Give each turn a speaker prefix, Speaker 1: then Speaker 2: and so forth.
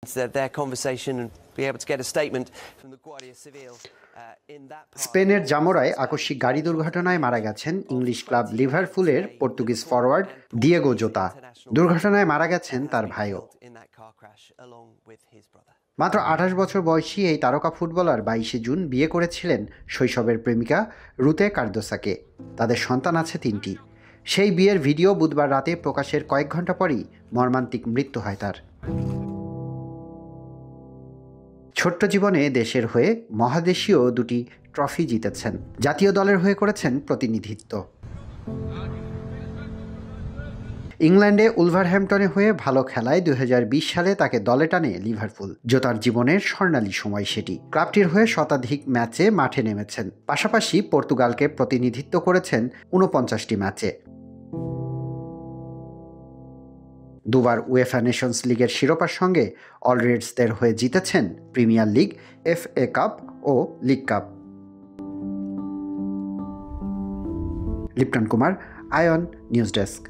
Speaker 1: their conversation and be able to get a statement from the Guardia Civil in that part.
Speaker 2: স্পেনের জামোরায় আকস্মিক গাড়ি দুর্ঘটনায় মারা গেছেন ইংলিশ ক্লাব লিভারপুলের পর্তুগিজ ফরওয়ার্ড দিয়েগো জোতা। দুর্ঘটনায় মারা গেছেন তার ভাইও। মাত্র 28 বছর বয়সী এই তারকা ফুটবলার 22 জুন বিয়ে করেছিলেন শৈশবের প্রেমিকা রুতে কার্দোসাকে। তাদের সন্তান আছে 3টি। সেই বিয়ের ভিডিও বুধবার রাতে প্রকাশের কয়েক ঘন্টা পরই মর্মান্তিক মৃত্যু হয় তার। ছোট্ট জীবনে দেশের হয়ে মহাদেশীয় 2টি ট্রফি জিতেছেন, জাতীয় দলের হয়ে করেছেন প্রতিনিধিত্ব। ইংল্যান্ডে উলভারহ্যাম্পটনে হয়ে ভালো খেলায় 2020 সালে তাকে দলে টানে লিভারপুল। জোতার জীবনের স্বর্ণালী সময় সেটি। ক্লাবটির হয়ে শতাধিক ম্যাচে মাঠে নেমেছেন, পাশাপাশি পর্তুগালকে প্রতিনিধিত্ব করেছেন 49টি ম্যাচে। দুবার উয়েফা নেশনস লিগের শিরোপার সঙ্গে অল রেডসদের হয়ে জিতেছেন প্রিমিয়ার লিগ, FA কাপ ও লিগ কাপ। লিপ্টন কুমার, আয়ন নিউজ ডেস্ক।